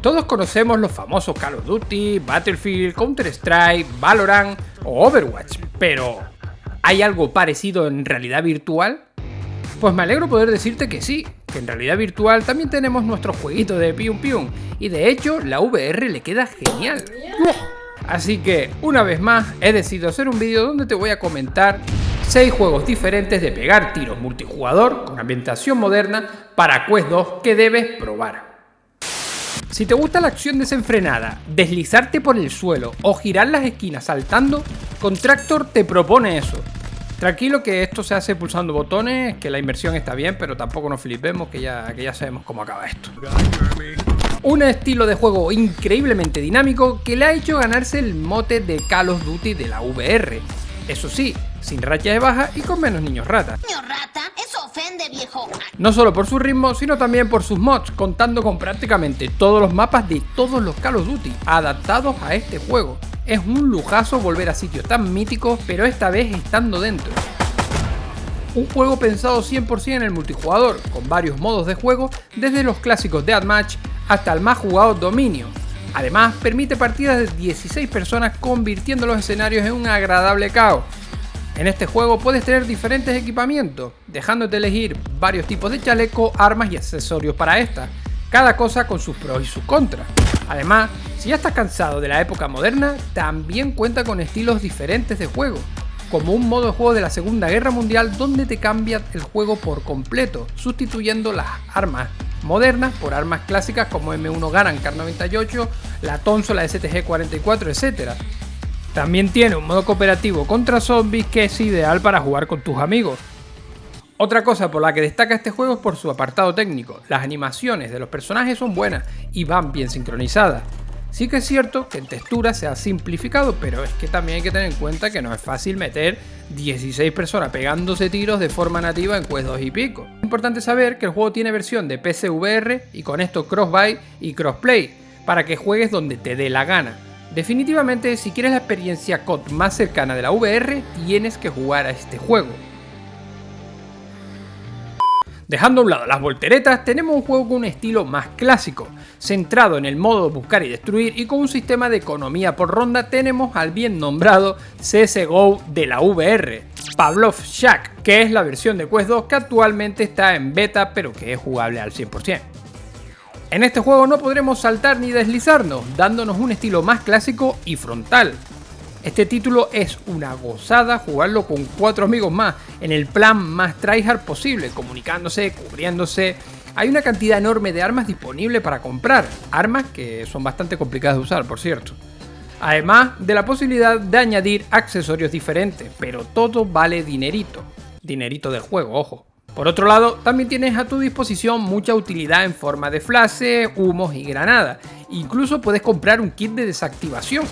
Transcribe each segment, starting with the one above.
Todos conocemos los famosos Call of Duty, Battlefield, Counter-Strike, Valorant o Overwatch, pero ¿hay algo parecido en realidad virtual? Pues me alegro poder decirte que sí, que en realidad virtual también tenemos nuestro jueguito de Pium Pium, y de hecho la VR le queda genial. Así que, una vez más, he decidido hacer un vídeo donde te voy a comentar 6 juegos diferentes de pegar tiros multijugador con ambientación moderna para Quest 2 que debes probar. Si te gusta la acción desenfrenada, deslizarte por el suelo o girar las esquinas saltando, Contractor te propone eso. Tranquilo que esto se hace pulsando botones, que la inmersión está bien, pero tampoco nos flipemos que ya sabemos cómo acaba esto. Un estilo de juego increíblemente dinámico que le ha hecho ganarse el mote de Call of Duty de la VR. Eso sí, sin rachas de baja y con menos niños rata. Niño rata, eso ofende, viejo. No solo por su ritmo, sino también por sus mods, contando con prácticamente todos los mapas de todos los Call of Duty adaptados a este juego. Es un lujazo volver a sitios tan míticos, pero esta vez estando dentro. Un juego pensado 100% en el multijugador, con varios modos de juego, desde los clásicos Deathmatch hasta el más jugado Dominio. Además, permite partidas de 16 personas convirtiendo los escenarios en un agradable caos. En este juego puedes tener diferentes equipamientos, dejándote elegir varios tipos de chaleco, armas y accesorios para estas, cada cosa con sus pros y sus contras. Además, si ya estás cansado de la época moderna, también cuenta con estilos diferentes de juego, como un modo de juego de la Segunda Guerra Mundial donde te cambia el juego por completo, sustituyendo las armas modernas por armas clásicas como M1 Garand Kar 98, la Thompson, la STG-44, etc. También tiene un modo cooperativo contra zombies que es ideal para jugar con tus amigos. Otra cosa por la que destaca este juego es por su apartado técnico. Las animaciones de los personajes son buenas y van bien sincronizadas. Sí que es cierto que en textura se ha simplificado, pero es que también hay que tener en cuenta que no es fácil meter 16 personas pegándose tiros de forma nativa en Quest 2 y pico. Es importante saber que el juego tiene versión de PC VR y con esto cross-buy y crossplay, para que juegues donde te dé la gana. Definitivamente, si quieres la experiencia COD más cercana de la VR, tienes que jugar a este juego. Dejando a un lado las volteretas, tenemos un juego con un estilo más clásico, centrado en el modo buscar y destruir y con un sistema de economía por ronda. Tenemos al bien nombrado CSGO de la VR, Pavlov's Shack, que es la versión de Quest 2 que actualmente está en beta pero que es jugable al 100%. En este juego no podremos saltar ni deslizarnos, dándonos un estilo más clásico y frontal. Este título es una gozada jugarlo con 4 amigos más, en el plan más tryhard posible, comunicándose, cubriéndose. Hay una cantidad enorme de armas disponibles para comprar, armas que son bastante complicadas de usar, por cierto. Además de la posibilidad de añadir accesorios diferentes, pero todo vale dinerito. Dinerito del juego, ojo. Por otro lado, también tienes a tu disposición mucha utilidad en forma de flashes, humos y granadas. Incluso puedes comprar un kit de desactivación.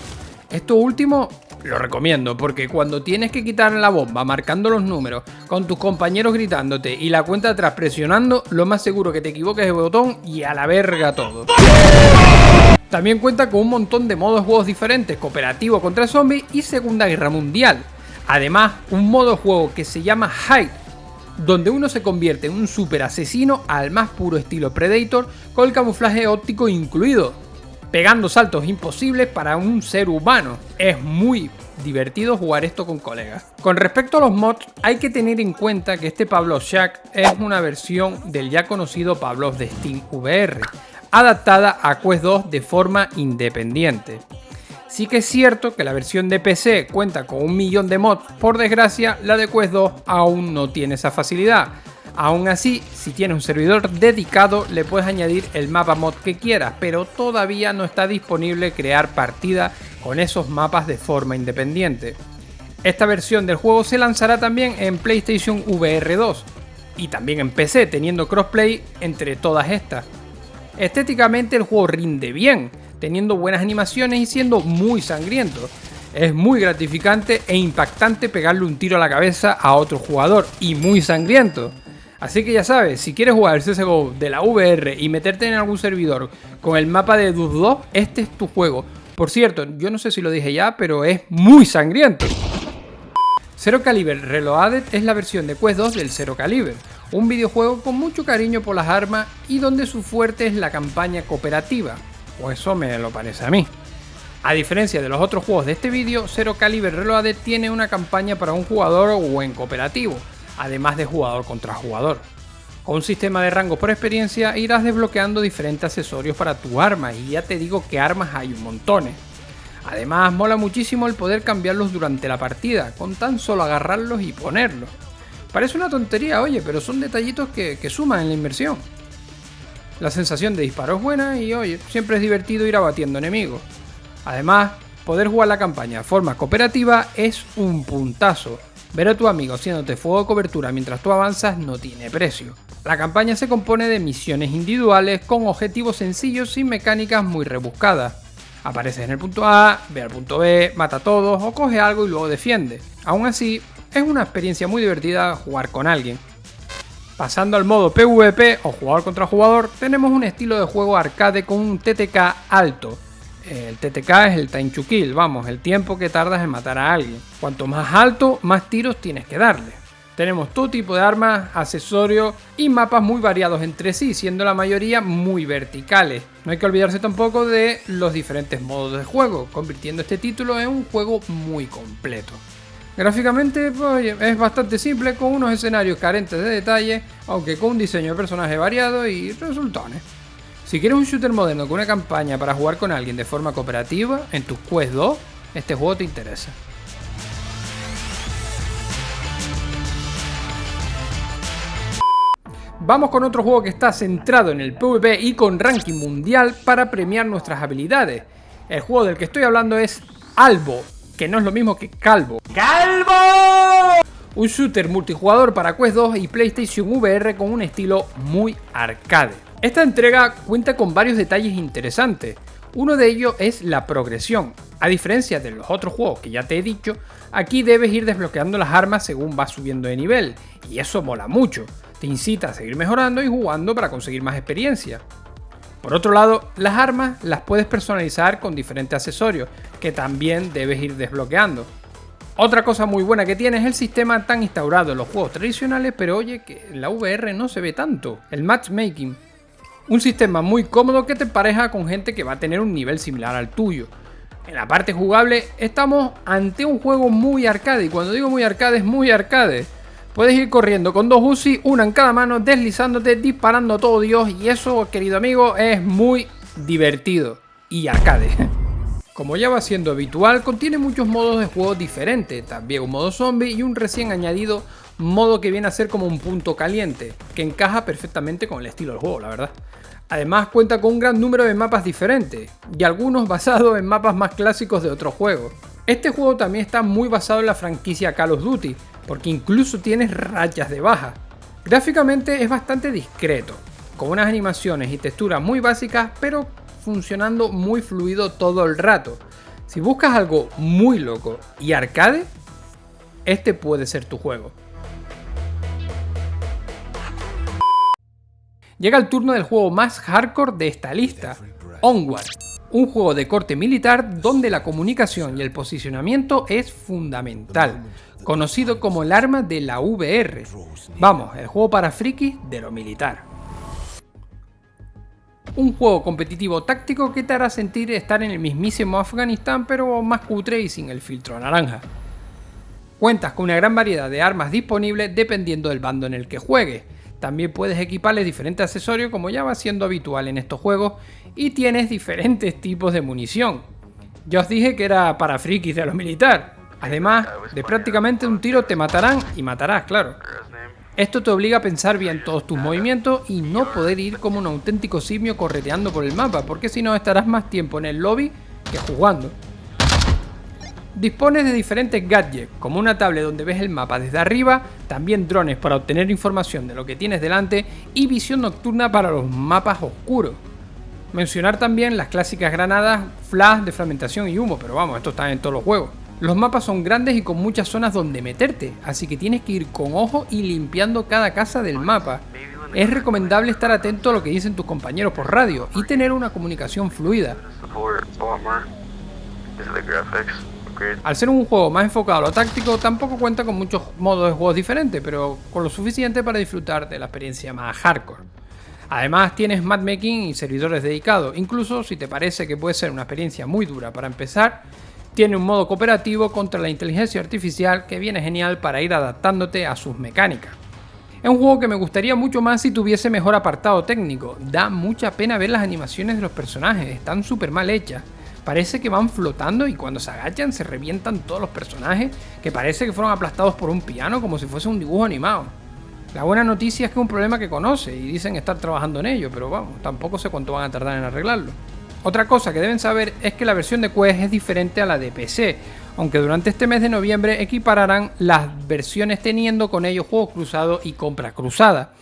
Esto último lo recomiendo porque cuando tienes que quitar la bomba marcando los números, con tus compañeros gritándote y la cuenta atrás presionando, lo más seguro que te equivoques de botón y a la verga todo. También cuenta con un montón de modos de juegos diferentes, cooperativo contra zombies y Segunda Guerra Mundial. Además, un modo de juego que se llama Hide, donde uno se convierte en un super asesino al más puro estilo Predator con el camuflaje óptico incluido, pegando saltos imposibles para un ser humano. Es muy divertido jugar esto con colegas. Con respecto a los mods, hay que tener en cuenta que este Pavlov's Shack es una versión del ya conocido Pavlov de Steam VR, adaptada a Quest 2 de forma independiente. Sí que es cierto que la versión de PC cuenta con 1 millón de mods, por desgracia la de Quest 2 aún no tiene esa facilidad. Aún así, si tienes un servidor dedicado, le puedes añadir el mapa mod que quieras, pero todavía no está disponible crear partida con esos mapas de forma independiente. Esta versión del juego se lanzará también en PlayStation VR 2 y también en PC, teniendo crossplay entre todas estas. Estéticamente el juego rinde bien, teniendo buenas animaciones y siendo muy sangriento. Es muy gratificante e impactante pegarle un tiro a la cabeza a otro jugador y muy sangriento. Así que ya sabes, si quieres jugar el CSGO de la VR y meterte en algún servidor con el mapa de Dust 2, este es tu juego. Por cierto, yo no sé si lo dije ya, pero es muy sangriento. Zero Caliber Reloaded es la versión de Quest 2 del Zero Caliber, Un videojuego con mucho cariño por las armas y donde su fuerte es la campaña cooperativa, o eso me lo parece a mí. A diferencia de los otros juegos de este vídeo, Zero Caliber Reloaded tiene una campaña para un jugador o en cooperativo, además de jugador contra jugador. Con un sistema de rango por experiencia irás desbloqueando diferentes accesorios para tu arma y ya te digo que armas hay un montón. Además mola muchísimo el poder cambiarlos durante la partida, con tan solo agarrarlos y ponerlos. Parece una tontería, oye, pero son detallitos que suman en la inversión. La sensación de disparo es buena y oye, siempre es divertido ir abatiendo enemigos. Además, poder jugar la campaña de forma cooperativa es un puntazo. Ver a tu amigo haciéndote fuego de cobertura mientras tú avanzas no tiene precio. La campaña se compone de misiones individuales con objetivos sencillos y mecánicas muy rebuscadas. Apareces en el punto A, ve al punto B, mata a todos o coge algo y luego defiende. Aún así, es una experiencia muy divertida jugar con alguien. Pasando al modo PvP o jugador contra jugador, tenemos un estilo de juego arcade con un TTK alto. El TTK es el time to kill, vamos, el tiempo que tardas en matar a alguien. Cuanto más alto, más tiros tienes que darle. Tenemos todo tipo de armas, accesorios y mapas muy variados entre sí, siendo la mayoría muy verticales. No hay que olvidarse tampoco de los diferentes modos de juego, convirtiendo este título en un juego muy completo. Gráficamente pues, es bastante simple, con unos escenarios carentes de detalle, aunque con un diseño de personaje variado y resultones. Si quieres un shooter moderno con una campaña para jugar con alguien de forma cooperativa en tus Quest 2, este juego te interesa. Vamos con otro juego que está centrado en el PvP y con ranking mundial para premiar nuestras habilidades. El juego del que estoy hablando es Albo, que no es lo mismo que Calvo. ¡Calvo! Un shooter multijugador para Quest 2 y PlayStation VR con un estilo muy arcade. Esta entrega cuenta con varios detalles interesantes. Uno de ellos es la progresión. A diferencia de los otros juegos que ya te he dicho, aquí debes ir desbloqueando las armas según vas subiendo de nivel, y eso mola mucho. Te incita a seguir mejorando y jugando para conseguir más experiencia. Por otro lado, las armas las puedes personalizar con diferentes accesorios, que también debes ir desbloqueando. Otra cosa muy buena que tiene es el sistema tan instaurado en los juegos tradicionales, pero oye, que en la VR no se ve tanto, el matchmaking. Un sistema muy cómodo que te empareja con gente que va a tener un nivel similar al tuyo. En la parte jugable estamos ante un juego muy arcade, y cuando digo muy arcade es muy arcade. Puedes ir corriendo con dos Uzi, una en cada mano, deslizándote, disparando a todo Dios, y eso, querido amigo, es muy divertido y arcade. Como ya va siendo habitual, contiene muchos modos de juego diferentes, también un modo zombie y un recién añadido modo que viene a ser como un punto caliente, que encaja perfectamente con el estilo del juego, la verdad. Además cuenta con un gran número de mapas diferentes, y algunos basados en mapas más clásicos de otros juegos. Este juego también está muy basado en la franquicia Call of Duty, porque incluso tienes rachas de baja. Gráficamente es bastante discreto, con unas animaciones y texturas muy básicas, pero funcionando muy fluido todo el rato. Si buscas algo muy loco y arcade, este puede ser tu juego. Llega el turno del juego más hardcore de esta lista, Onward, un juego de corte militar donde la comunicación y el posicionamiento es fundamental, conocido como el arma de la VR. Vamos, el juego para frikis de lo militar. Un juego competitivo táctico que te hará sentir estar en el mismísimo Afganistán, pero más cutre y sin el filtro naranja. Cuentas con una gran variedad de armas disponibles dependiendo del bando en el que juegues. También puedes equiparles diferentes accesorios como ya va siendo habitual en estos juegos, y tienes diferentes tipos de munición. Ya os dije que era para frikis de lo militar. Además, de prácticamente un tiro te matarán y matarás, claro. Esto te obliga a pensar bien todos tus movimientos y no poder ir como un auténtico simio correteando por el mapa, porque si no estarás más tiempo en el lobby que jugando. Dispones de diferentes gadgets, como una tablet donde ves el mapa desde arriba, también drones para obtener información de lo que tienes delante y visión nocturna para los mapas oscuros. Mencionar también las clásicas granadas, flash de fragmentación y humo, pero vamos, esto está en todos los juegos. Los mapas son grandes y con muchas zonas donde meterte, así que tienes que ir con ojo y limpiando cada casa del mapa. Es recomendable estar atento a lo que dicen tus compañeros por radio y tener una comunicación fluida. Al ser un juego más enfocado a lo táctico, tampoco cuenta con muchos modos de juegos diferentes, pero con lo suficiente para disfrutar de la experiencia más hardcore. Además tienes matchmaking y servidores dedicados, incluso si te parece que puede ser una experiencia muy dura para empezar, tiene un modo cooperativo contra la inteligencia artificial que viene genial para ir adaptándote a sus mecánicas. Es un juego que me gustaría mucho más si tuviese mejor apartado técnico. Da mucha pena ver las animaciones de los personajes, están súper mal hechas. Parece que van flotando y cuando se agachan se revientan todos los personajes, que parece que fueron aplastados por un piano como si fuese un dibujo animado. La buena noticia es que es un problema que conoce y dicen estar trabajando en ello, pero vamos, tampoco sé cuánto van a tardar en arreglarlo. Otra cosa que deben saber es que la versión de Quest es diferente a la de PC, aunque durante este mes de noviembre equipararán las versiones teniendo con ello juego cruzado y compra cruzada.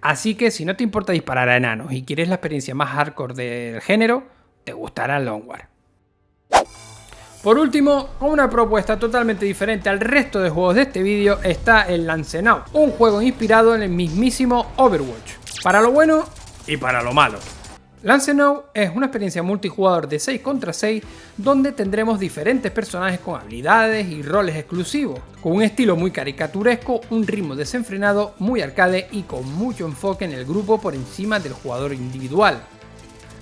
Así que si no te importa disparar a enanos y quieres la experiencia más hardcore del género, te gustará el Onward. Por último, con una propuesta totalmente diferente al resto de juegos de este vídeo está el Lancenaut, un juego inspirado en el mismísimo Overwatch, para lo bueno y para lo malo. Lancenaut es una experiencia multijugador de 6 contra 6 donde tendremos diferentes personajes con habilidades y roles exclusivos, con un estilo muy caricaturesco, un ritmo desenfrenado, muy arcade y con mucho enfoque en el grupo por encima del jugador individual.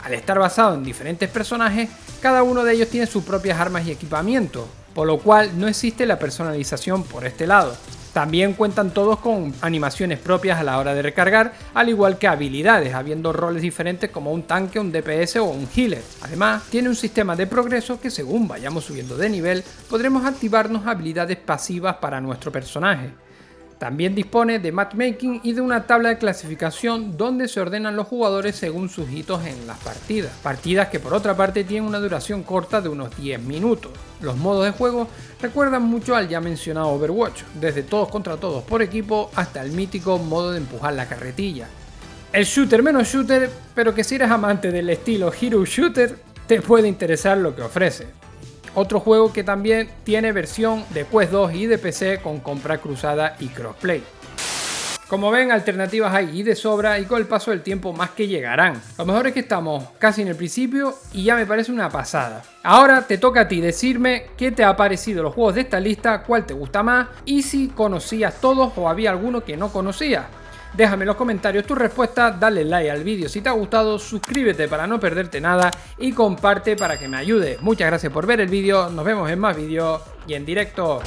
Al estar basado en diferentes personajes, cada uno de ellos tiene sus propias armas y equipamiento, por lo cual no existe la personalización por este lado. También cuentan todos con animaciones propias a la hora de recargar, al igual que habilidades, habiendo roles diferentes como un tanque, un DPS o un healer. Además, tiene un sistema de progreso que según vayamos subiendo de nivel, podremos activarnos habilidades pasivas para nuestro personaje. También dispone de matchmaking y de una tabla de clasificación donde se ordenan los jugadores según sus hitos en las partidas. Partidas que por otra parte tienen una duración corta de unos 10 minutos. Los modos de juego recuerdan mucho al ya mencionado Overwatch, desde todos contra todos por equipo hasta el mítico modo de empujar la carretilla. El shooter menos shooter, pero que si eres amante del estilo Hero Shooter, te puede interesar lo que ofrece. Otro juego que también tiene versión de Quest 2 y de PC con compra cruzada y crossplay. Como ven, alternativas hay y de sobra y con el paso del tiempo más que llegarán. Lo mejor es que estamos casi en el principio y ya me parece una pasada. Ahora te toca a ti decirme qué te ha parecido los juegos de esta lista, cuál te gusta más y si conocías todos o había alguno que no conocías. Déjame en los comentarios tu respuesta, dale like al vídeo si te ha gustado, suscríbete para no perderte nada y comparte para que me ayude. Muchas gracias por ver el vídeo, nos vemos en más vídeos y en directo.